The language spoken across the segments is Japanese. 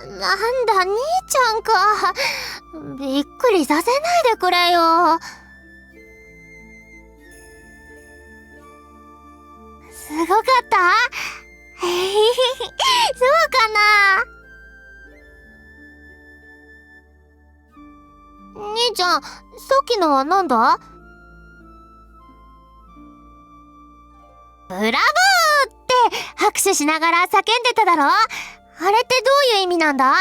なんだ、兄ちゃんか。びっくりさせないでくれよ。すごかったそうかな。兄ちゃん、さっきのはなんだ？ブラボーって拍手しながら叫んでただろ？あれってどういう意味なんだ？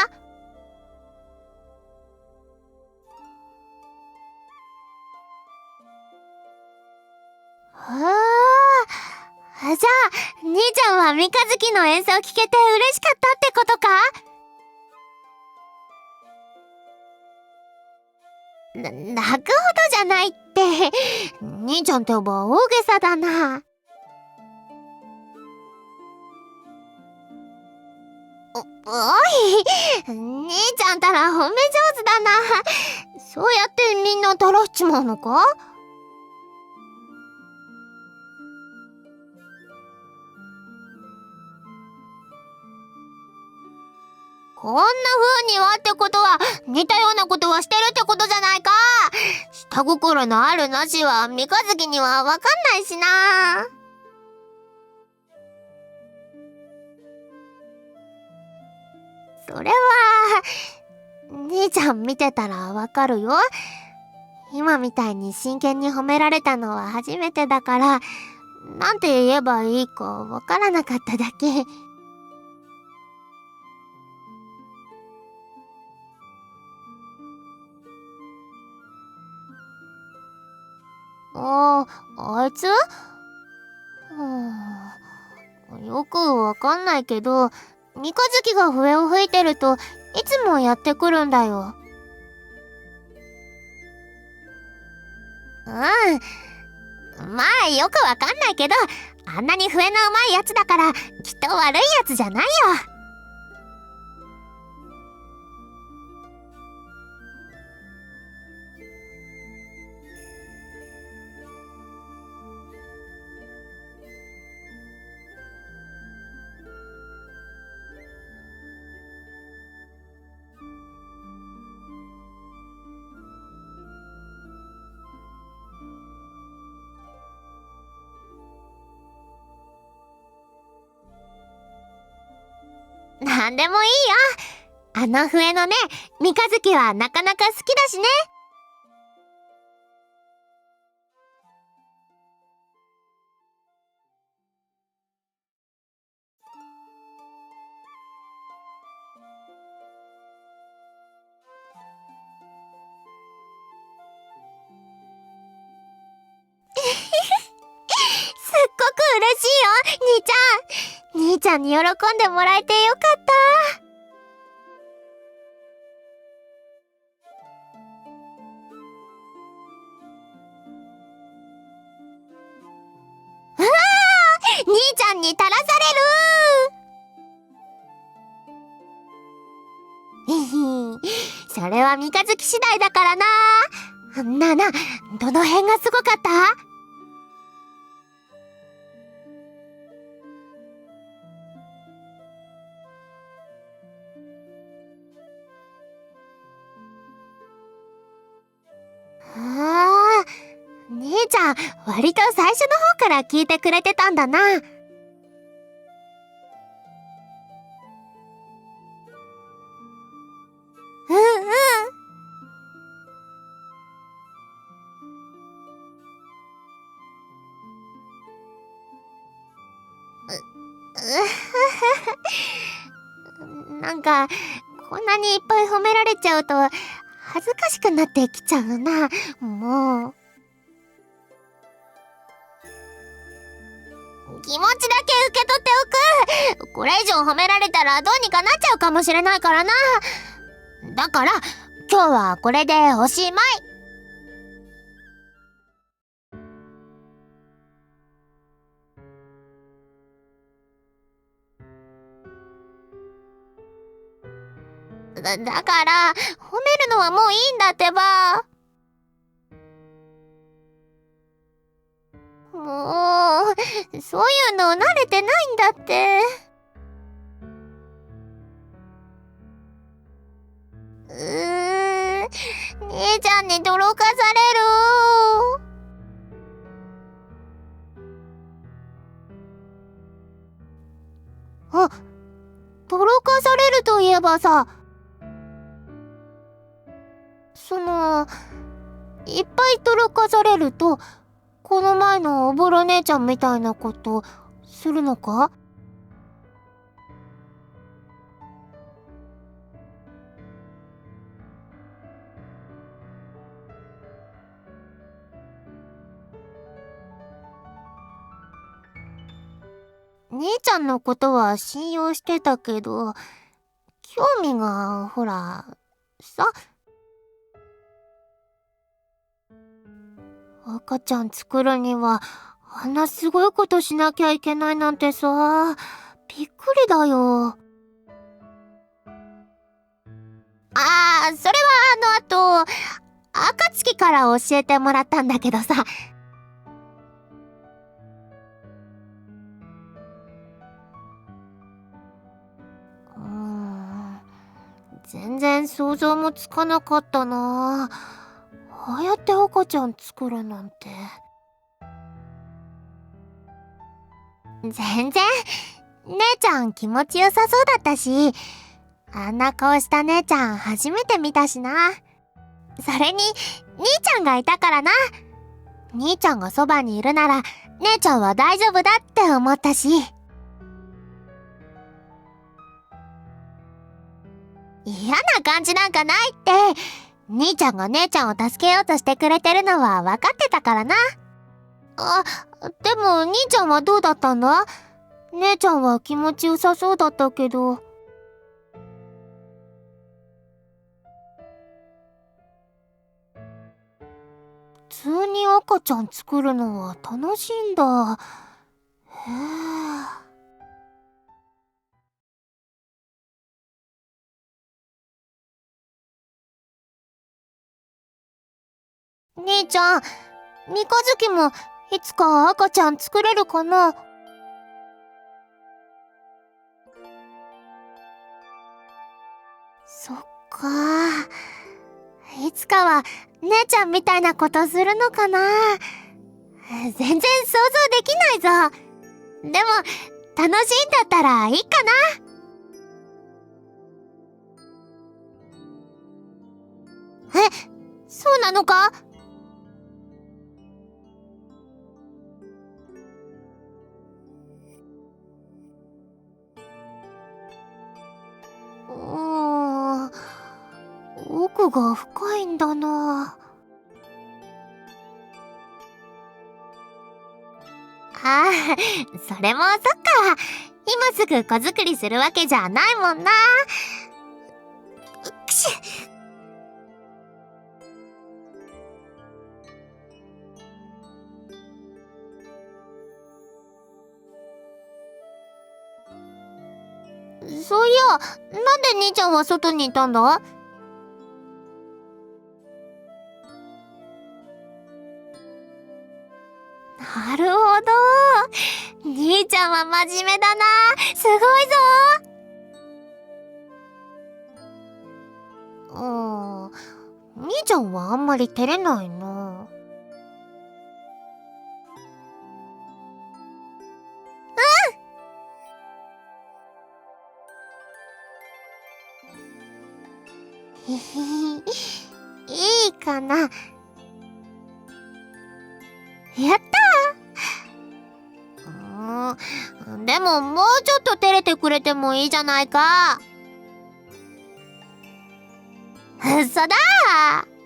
じゃあ、兄ちゃんは三日月の演奏聞けて嬉しかったってことか？泣くほどじゃないって。兄ちゃんってば大げさだな。おい、兄ちゃんたら褒め上手だな。そうやってみんな垂らしちまうのか？こんな風にはってことは似たようなことはしてるってことじゃないか。下心のあるなしは三日月にはわかんないしな。それは兄ちゃん見てたらわかるよ。今みたいに真剣に褒められたのは初めてだから、なんて言えばいいかわからなかっただけ。あいつ？よくわかんないけど、三日月が笛を吹いてるといつもやってくるんだよ。まあよくわかんないけど、あんなに笛のうまいやつだからきっと悪いやつじゃないよ。なんでもいいよ。あの笛のね、三日月はなかなか好きだしね。すっごく嬉しいよ、兄ちゃん。兄ちゃんに喜んでもらえてよかった。兄ちゃんに垂らされるそれは三日月次第だからな。なあなあ、どの辺がすごかった？兄ちゃん、割と最初の方から聞いてくれてたんだな。うんうん。なんか、こんなにいっぱい褒められちゃうと、恥ずかしくなってきちゃうな。もう。気持ちだけ受け取っておく。これ以上褒められたらどうにかなっちゃうかもしれないからな。だから、今日はこれでおしまい。だから、褒めるのはもういいんだってば。もう、そういうの慣れてないんだって。姉ちゃんに泥かされる。あ、泥かされるといえばさ、いっぱい泥かされると、この前のおぼろ姉ちゃんみたいなことするのか？姉ちゃんのことは信用してたけど、興味が、ほら、さ、赤ちゃん作るには、あんなすごいことしなきゃいけないなんてさ、びっくりだよ。それは暁から教えてもらったんだけどさ。全然想像もつかなかったな。ああやって赤ちゃん作るなんて。全然、姉ちゃん気持ちよさそうだったし、あんな顔した姉ちゃん初めて見たしな。それに、兄ちゃんがいたからな。兄ちゃんがそばにいるなら、姉ちゃんは大丈夫だって思ったし。嫌な感じなんかないって。兄ちゃんが姉ちゃんを助けようとしてくれてるのは分かってたからな。でも兄ちゃんはどうだったんだ？姉ちゃんは気持ちよさそうだったけど。普通に赤ちゃん作るのは楽しいんだ。へえ。兄ちゃん、三日月もいつか赤ちゃん作れるかな？そっか。いつかは姉ちゃんみたいなことするのかな？全然想像できないぞ。でも、楽しいんだったらいいかな。え、そうなのか？奥が深いんだな。それもそっか。今すぐ子作りするわけじゃないもんな。くしそういや、なんで兄ちゃんは外にいたんだ？なるほど。兄ちゃんは真面目だな。すごいぞ。兄ちゃんはあんまり照れないな。へへへ。いいかな。やったー。でももうちょっと照れてくれてもいいじゃないか。嘘だー。